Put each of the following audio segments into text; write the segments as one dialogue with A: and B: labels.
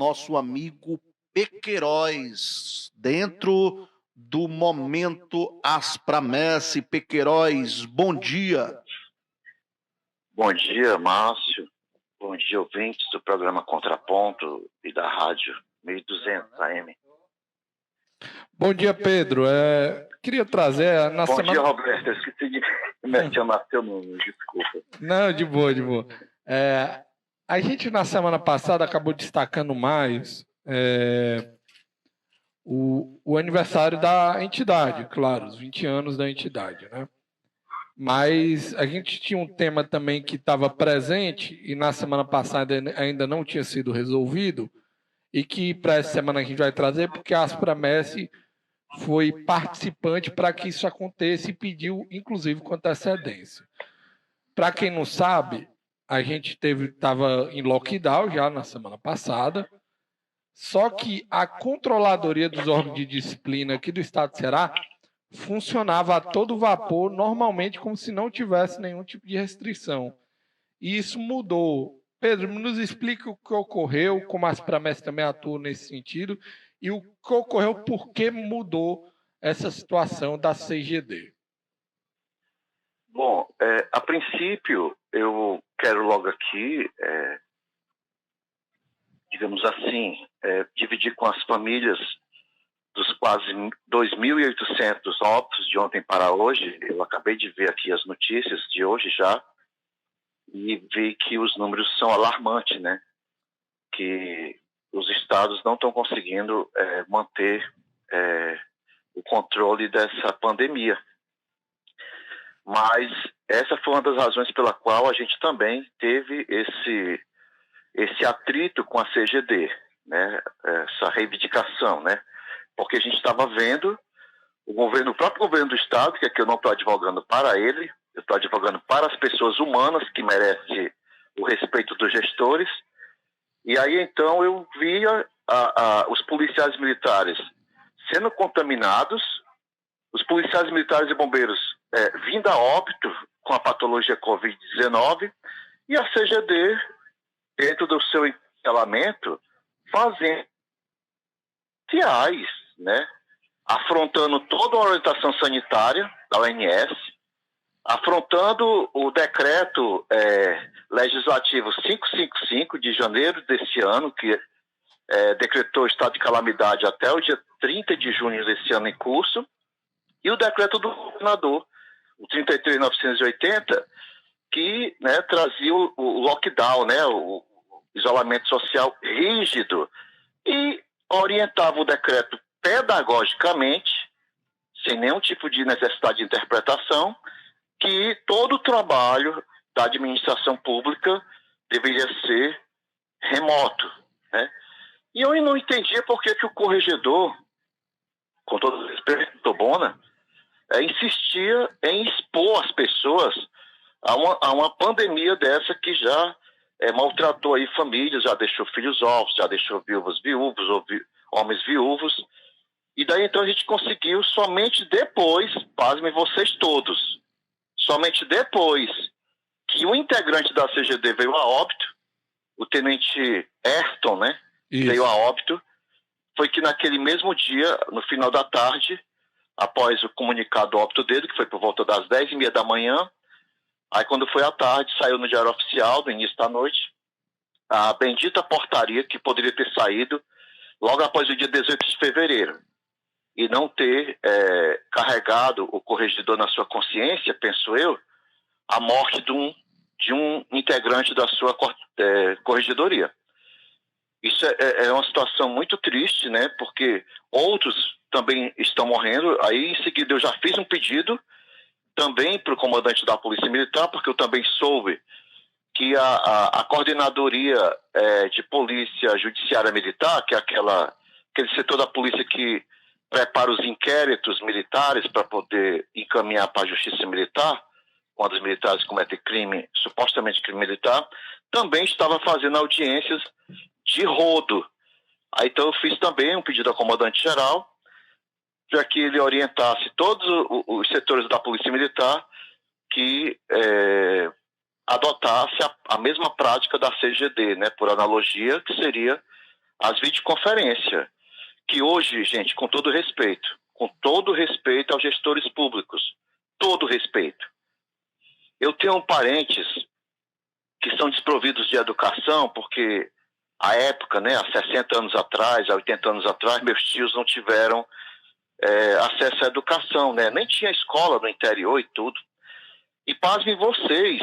A: nosso amigo Pequeiroz, dentro do Momento Aspramesse. Pequeiroz, bom dia.
B: Bom dia, Márcio. Bom dia, ouvintes do programa Contraponto e da rádio 1200 AM.
C: Bom dia, Pedro. Queria trazer...
B: Bom dia, Roberto. Eu esqueci de mencionar seu nome, desculpa.
C: Não, de boa, de boa. A gente, na semana passada, acabou destacando mais o aniversário da entidade, claro, os 20 anos da entidade, né? Mas a gente tinha um tema também que estava presente e na semana passada ainda não tinha sido resolvido e que para essa semana a gente vai trazer porque a Aspramesse foi participante para que isso aconteça e pediu, inclusive, com antecedência. Para quem não sabe, a gente estava em lockdown já na semana passada, só que a controladoria dos órgãos de disciplina aqui do estado de Ceará funcionava a todo vapor, normalmente como se não tivesse nenhum tipo de restrição. E isso mudou. Pedro, nos explica o que ocorreu, como a Aspramesse também atua nesse sentido, e o que ocorreu, por que mudou essa situação da CGD.
B: Bom, a princípio, eu quero logo aqui, digamos assim, dividir com as famílias dos quase 2.800 óbitos de ontem para hoje. Eu acabei de ver aqui as notícias de hoje já, e vi que os números são alarmantes, né? Que os estados não estão conseguindo manter o controle dessa pandemia. Mas essa foi uma das razões pela qual a gente também teve esse atrito com a CGD, né? Essa reivindicação, né? Porque a gente estava vendo o próprio governo do estado, que aqui eu não estou advogando para ele, eu estou advogando para as pessoas humanas que merecem o respeito dos gestores. E aí, então, eu via os policiais militares sendo contaminados, os policiais militares e bombeiros vindo a óbito com a patologia Covid-19 e a CGD, dentro do seu encalamento, fazendo né? Afrontando toda a orientação sanitária da OMS, afrontando o decreto legislativo 555 de janeiro desse ano, que decretou estado de calamidade até o dia 30 de junho desse ano em curso, e o decreto do governador, o 33.980, que, né, trazia o lockdown, né, o isolamento social rígido, e orientava o decreto pedagogicamente, sem nenhum tipo de necessidade de interpretação, que todo o trabalho da administração pública deveria ser remoto, né? E eu não entendia por que o corregedor, com todo o respeito, Tobona, insistia em expor as pessoas a uma pandemia dessa que já maltratou aí famílias, já deixou filhos órfãos, já deixou viúvos, homens viúvos. E daí então a gente conseguiu somente depois, pasmem vocês todos, somente depois que um integrante da CGD veio a óbito, o tenente Ayrton, né, veio a óbito, foi que naquele mesmo dia, no final da tarde, após o comunicado do óbito dele, que foi por volta das 10h30 da manhã, aí quando foi à tarde, saiu no Diário Oficial, no início da noite, a bendita portaria que poderia ter saído logo após o dia 18 de fevereiro, e não ter carregado o corregedor na sua consciência, penso eu, a morte de um integrante da sua corregedoria. Isso é uma situação muito triste, né? Porque outros também estão morrendo. Aí, em seguida, eu já fiz um pedido também para o comandante da Polícia Militar, porque eu também soube que a coordenadoria de Polícia Judiciária Militar, que é aquele setor da polícia que prepara os inquéritos militares para poder encaminhar para a Justiça Militar, quando os militares cometem crime, supostamente crime militar, também estava fazendo audiências de rodo. Aí, então, eu fiz também um pedido ao comandante-geral para que ele orientasse todos os setores da Polícia Militar que adotasse a mesma prática da CGD, né, por analogia, que seria as videoconferências, que hoje, gente, com todo respeito aos gestores públicos, todo respeito. Eu tenho parentes que são desprovidos de educação, porque à época, né, há 60 anos atrás, há 80 anos atrás, meus tios não tiveram acesso à educação, né? Nem tinha escola no interior e tudo. E pasmem vocês,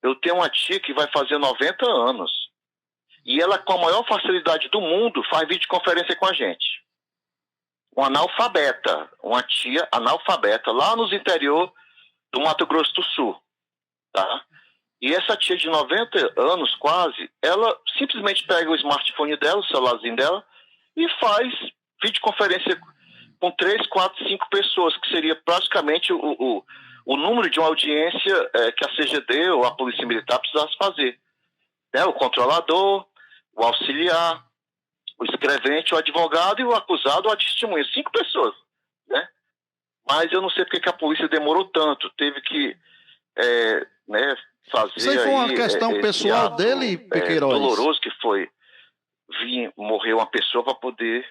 B: eu tenho uma tia que vai fazer 90 anos, e ela, com a maior facilidade do mundo, faz videoconferência com a gente. Uma analfabeta, uma tia analfabeta, lá nos interior do Mato Grosso do Sul, tá? E essa tia de 90 anos quase, ela simplesmente pega o smartphone dela, o celularzinho dela, e faz videoconferência com 3, 4, 5 pessoas, que seria praticamente o número de uma audiência que a CGD ou a Polícia Militar precisasse fazer. Né? O controlador, o auxiliar, o escrevente, o advogado e o acusado ou a testemunha. 5 pessoas. Né? Mas eu não sei porque que a polícia demorou tanto. Teve que né, fazer.
A: Isso aí foi uma questão pessoal dele, Pequeiroz?
B: Doloroso que foi morrer uma pessoa para poder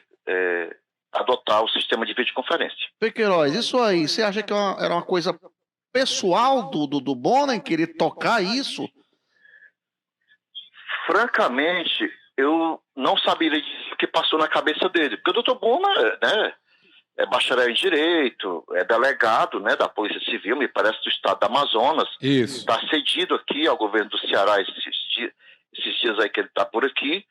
B: adotar o sistema de videoconferência.
A: Pequeiroz, isso aí, você acha que era uma coisa pessoal do Bonnen querer tocar isso?
B: Francamente, eu não saberia dizer o que passou na cabeça dele, porque o Dr. Bonnen, né, é bacharel em Direito, é delegado, né, da Polícia Civil, me parece, do estado do Amazonas.
C: Isso.
B: Está cedido aqui ao governo do Ceará esses dias aí que ele está por aqui.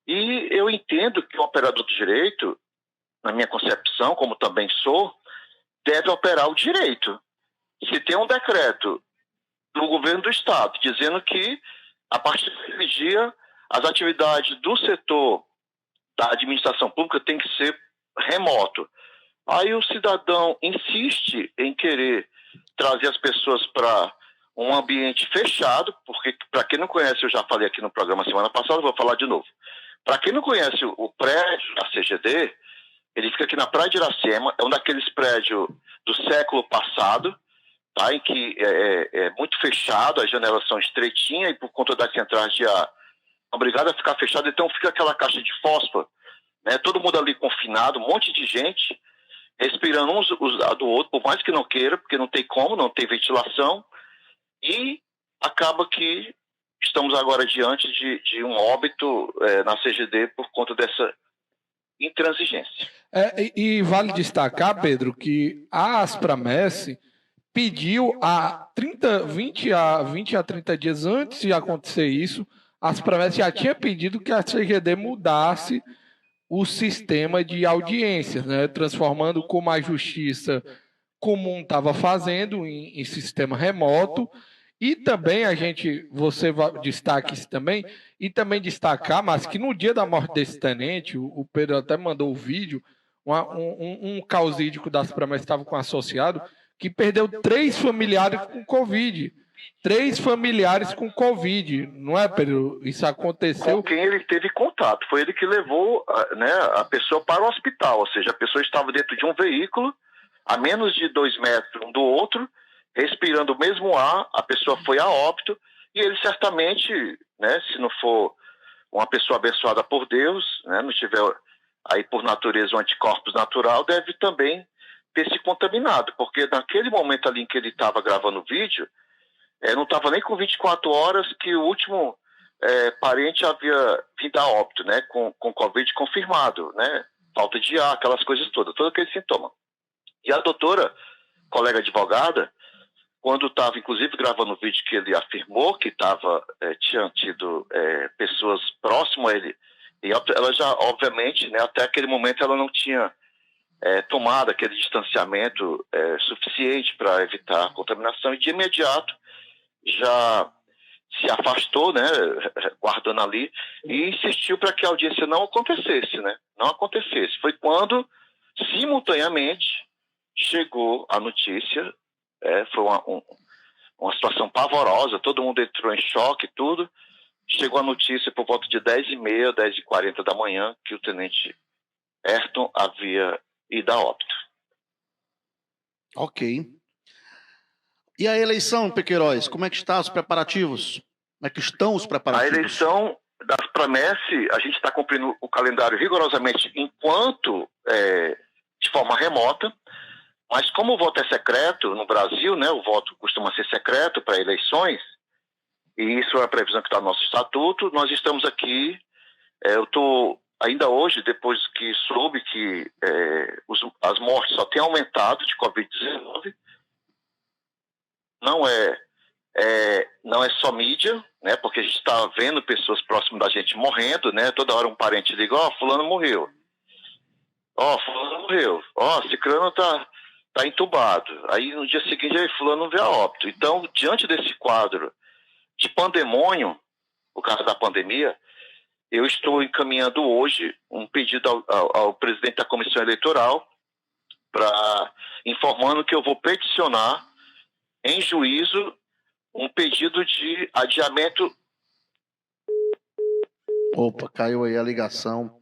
B: E eu entendo que o operador do direito, na minha concepção, como também sou, deve operar o direito. Se tem um decreto do governo do estado dizendo que, a partir daquele dia, as atividades do setor da administração pública têm que ser remoto. Aí o cidadão insiste em querer trazer as pessoas para um ambiente fechado, porque, para quem não conhece, eu já falei aqui no programa semana passada, vou falar de novo. Para quem não conhece o prédio da CGD, ele fica aqui na Praia de Iracema, é um daqueles prédios do século passado, tá, em que é muito fechado, as janelas são estreitinhas e por conta das centrais de ar, obrigado a ficar fechado, então fica aquela caixa de fósforo, né, todo mundo ali confinado, um monte de gente, respirando uns do outro, por mais que não queira, porque não tem como, não tem ventilação, e acaba que estamos agora diante de um óbito na CGD por conta dessa intransigência.
C: E vale destacar, Pedro, que a Asprames pediu há 20 a 30 dias antes de acontecer isso, a Asprames já tinha pedido que a CGD mudasse o sistema de audiências, né, transformando como a justiça comum estava fazendo em sistema remoto. E também você destaca isso também, e também destacar, mas que no dia da morte desse tenente, o Pedro até mandou o vídeo, um causídico das Asprames estava com um associado que perdeu 3 familiares com Covid. 3 familiares com Covid, não é, Pedro? Isso aconteceu.
B: Com quem ele teve contato. Foi ele que levou, né, a pessoa para o hospital, ou seja, a pessoa estava dentro de um veículo, a menos de 2 metros um do outro, respirando o mesmo ar, a pessoa foi a óbito, e ele certamente, né, se não for uma pessoa abençoada por Deus, né, não tiver aí por natureza um anticorpos natural, deve também ter se contaminado, porque naquele momento ali em que ele estava gravando o vídeo, não estava nem com 24 horas que o último parente havia vindo a óbito, né, com Covid confirmado, né, falta de ar, aquelas coisas todas, todo aquele sintoma. E a doutora, colega advogada, quando estava, inclusive, gravando o vídeo que ele afirmou que tinha tido pessoas próximas a ele, e ela já, obviamente, né, até aquele momento ela não tinha tomado aquele distanciamento suficiente para evitar a contaminação, e de imediato já se afastou, né, guardando ali, e insistiu para que a audiência não acontecesse, né, não acontecesse. Foi quando, simultaneamente, chegou a notícia, foi uma situação pavorosa, todo mundo entrou em choque e tudo, chegou a notícia por volta de 10h30, 10h40 da manhã, que o tenente Ayrton havia ido a óbito.
A: Ok. E a eleição, Pequeiroz, como é que estão os preparativos? Como é que estão os preparativos?
B: A eleição das promessas, a gente está cumprindo o calendário rigorosamente enquanto de forma remota, mas como o voto é secreto no Brasil, né, o voto costuma ser secreto para eleições, e isso é a previsão que está no nosso estatuto, nós estamos aqui, eu estou ainda hoje, depois que soube que as mortes só têm aumentado de Covid-19, não é só mídia, né? Porque a gente está vendo pessoas próximas da gente morrendo, né? Toda hora um parente liga, fulano morreu. Fulano morreu. Ciclano tá entubado. Aí no dia seguinte, aí fulano veio a óbito. Então, diante desse quadro de pandemônio, por causa da pandemia, eu estou encaminhando hoje um pedido ao presidente da Comissão Eleitoral informando que eu vou peticionar em juízo um pedido de adiamento.
A: Opa, caiu aí a ligação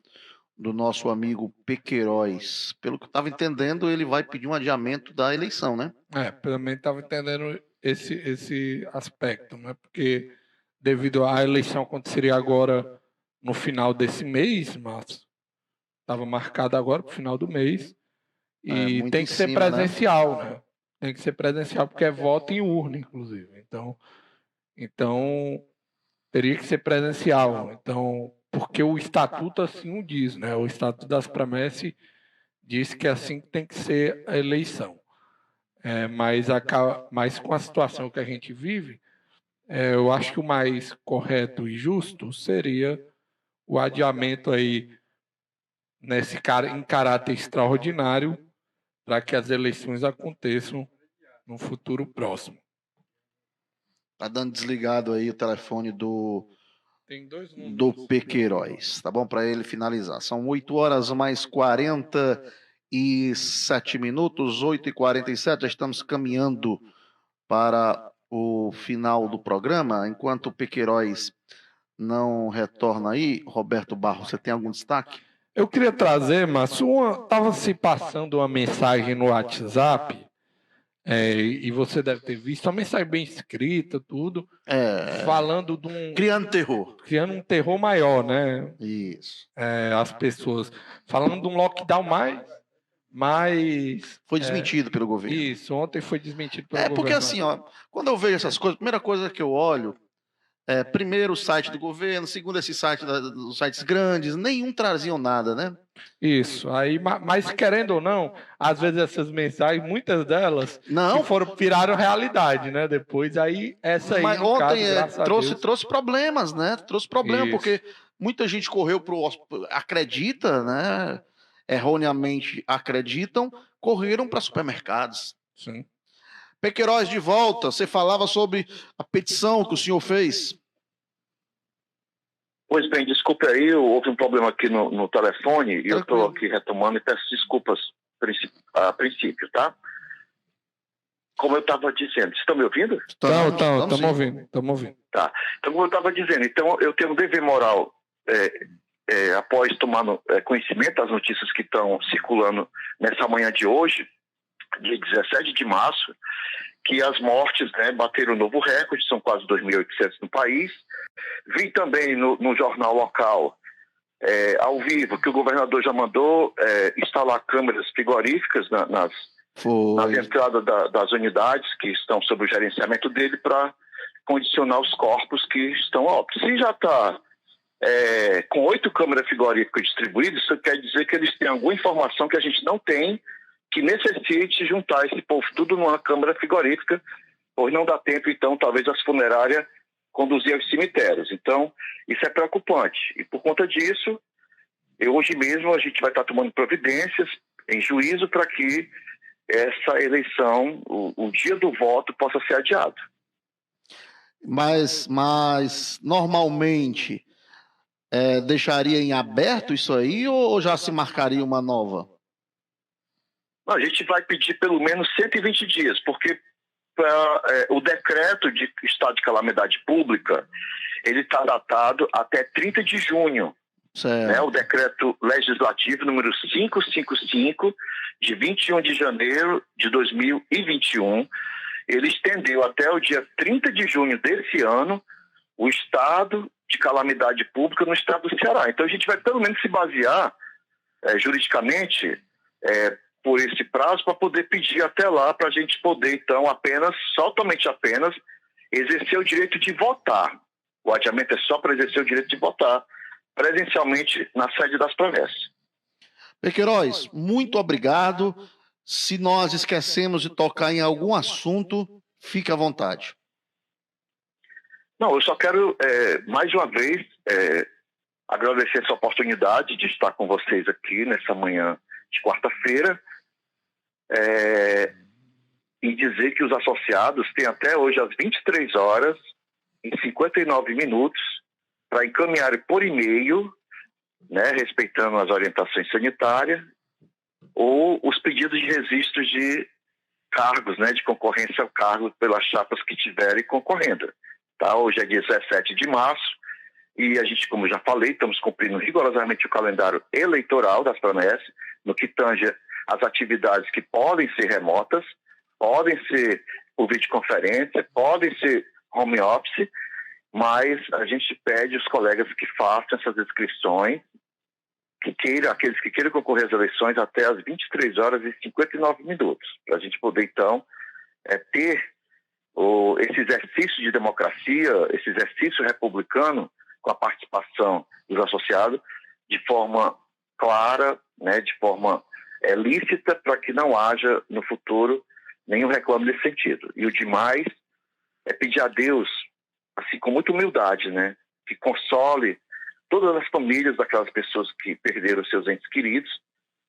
A: do nosso amigo Pequeiroz. Pelo que eu estava entendendo, ele vai pedir um adiamento da eleição, né?
C: Pelo menos estava entendendo esse aspecto, né? Porque devido à eleição aconteceria agora no final desse mês, março, estava marcado agora para o final do mês, e tem que ser presencial, né? Tem que ser presencial porque é voto em urna, inclusive. Então teria que ser presencial. Então, porque o estatuto assim o diz, né? O estatuto das promessas diz que é assim que tem que ser a eleição. Mas com a situação que a gente vive, eu acho que o mais correto e justo seria o adiamento aí em caráter extraordinário para que as eleições aconteçam no futuro próximo.
A: Tá dando desligado aí o telefone do Pequeiroz, tá bom? Para ele finalizar. São 8h mais 47 minutos, 8h47, já estamos caminhando para o final do programa. Enquanto o Pequeiroz não retorna aí, Roberto Barros, você tem algum destaque?
C: Eu queria trazer, Márcio, estava se passando uma mensagem no WhatsApp, e você deve ter visto, uma mensagem bem escrita, tudo, falando de um...
A: Criando terror.
C: Criando um terror maior, né?
A: Isso.
C: As pessoas falando de um lockdown mas...
A: Foi desmentido pelo governo.
C: Isso, ontem foi desmentido pelo governo.
A: Porque assim, quando eu vejo essas coisas, a primeira coisa que eu olho primeiro o site do governo, segundo esse site dos sites grandes, nenhum traziam nada, né?
C: Isso, aí, mas querendo ou não, às vezes essas mensagens, muitas delas viraram realidade, né? Depois aí, essa aí,
A: mas
C: no
A: ontem
C: caso,
A: trouxe problemas, né? Trouxe problemas, porque muita gente correu acredita, né? Erroneamente acreditam, correram para supermercados.
C: Sim.
A: Pequeiroz, de volta, você falava sobre a petição que o senhor fez.
B: Pois bem, desculpe aí, houve um problema aqui no telefone e eu estou aqui retomando e peço desculpas a princípio, tá? Como eu estava dizendo, vocês estão me ouvindo?
C: Estamos ouvindo.
B: Tá, então como eu estava dizendo, então eu tenho um dever moral, após tomar conhecimento das notícias que estão circulando nessa manhã de hoje, dia 17 de março, que as mortes bateram um novo recorde, são quase 2.800 no país. Vi também no jornal local, ao vivo, que o governador já mandou instalar câmeras frigoríficas nas entradas das unidades que estão sob o gerenciamento dele para condicionar os corpos que estão óbitos. Se já está com 8 câmeras frigoríficas distribuídas, isso quer dizer que eles têm alguma informação que a gente não tem, que necessite juntar esse povo tudo numa câmara frigorífica, pois não dá tempo, então, talvez as funerárias conduzir aos cemitérios. Então, isso é preocupante. E por conta disso, hoje mesmo a gente vai estar tomando providências em juízo para que essa eleição, o dia do voto, possa ser adiado.
A: Mas normalmente deixaria em aberto isso aí ou já se marcaria uma nova?
B: Não, a gente vai pedir pelo menos 120 dias, porque o decreto de estado de calamidade pública, ele está datado até 30 de junho. Né? O decreto legislativo número 555, de 21 de janeiro de 2021, ele estendeu até o dia 30 de junho desse ano o estado de calamidade pública no estado do Ceará. Então a gente vai pelo menos se basear juridicamente por esse prazo para poder pedir até lá para a gente poder então somente apenas exercer o direito de votar. O adiamento é só para exercer o direito de votar presencialmente na sede das promessas.
A: Pequeiroz, muito obrigado. Se nós esquecemos de tocar em algum assunto, fique à vontade.
B: Não, eu só quero, mais uma vez, agradecer essa oportunidade de estar com vocês aqui nessa manhã de quarta-feira e dizer que os associados têm até hoje às 23 horas e 59 minutos para encaminhar por e-mail, né, respeitando as orientações sanitárias, ou os pedidos de registro de cargos, né, de concorrência ao cargo pelas chapas que tiverem concorrendo. Tá? Hoje é dia 17 de março e a gente, como já falei, estamos cumprindo rigorosamente o calendário eleitoral das promessas, no que tange as atividades que podem ser remotas, podem ser por videoconferência, podem ser home office, mas a gente pede aos colegas que façam essas inscrições, aqueles que queiram concorrer às eleições até às 23 horas e 59 minutos, para a gente poder, então, ter esse exercício de democracia, esse exercício republicano, com a participação dos associados, de forma clara, né, de forma lícita, para que não haja, no futuro, nenhum reclame nesse sentido. E o demais é pedir a Deus, assim, com muita humildade, né, que console todas as famílias daquelas pessoas que perderam seus entes queridos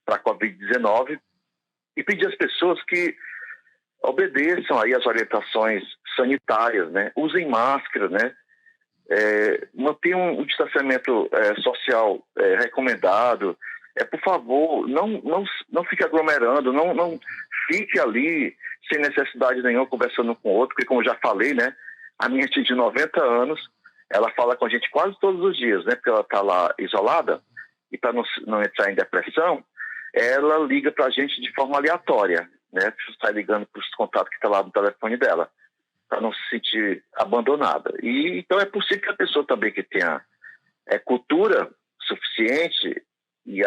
B: para a Covid-19 e pedir às pessoas que obedeçam aí as orientações sanitárias, né? Usem máscara, né? Mantenham um distanciamento social recomendado. Por favor, não fique aglomerando, não fique ali sem necessidade nenhuma conversando com o outro, porque como eu já falei, né? A minha tia de 90 anos, ela fala com a gente quase todos os dias, né? Porque ela está lá isolada e para não entrar em depressão, ela liga para a gente de forma aleatória, né? Você está ligando para os contatos que estão lá no telefone dela, para não se sentir abandonada. E então é possível que a pessoa também que tenha cultura suficiente e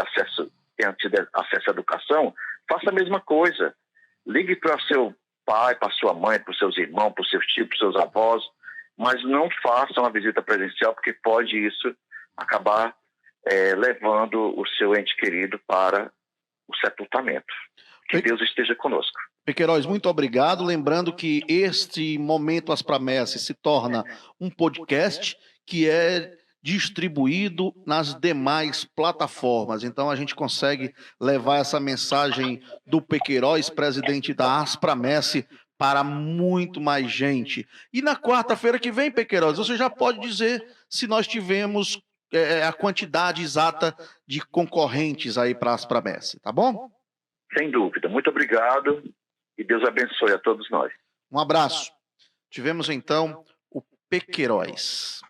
B: tenha tido acesso à educação, faça a mesma coisa. Ligue para seu pai, para sua mãe, para os seus irmãos, para os seus tios, para os seus avós, mas não faça uma visita presencial, porque pode isso acabar levando o seu ente querido para o sepultamento. Que Deus esteja conosco.
A: Pequeiroz, muito obrigado. Lembrando que este Momento As Promessas se torna um podcast que é distribuído nas demais plataformas. Então a gente consegue levar essa mensagem do Pequeiroz, presidente da Aspromesse, para muito mais gente. E na quarta-feira que vem, Pequeiroz, você já pode dizer se nós tivemos a quantidade exata de concorrentes aí para a Aspromesse, tá bom?
B: Sem dúvida. Muito obrigado e Deus abençoe a todos nós.
A: Um abraço. Tivemos então o Pequeiroz.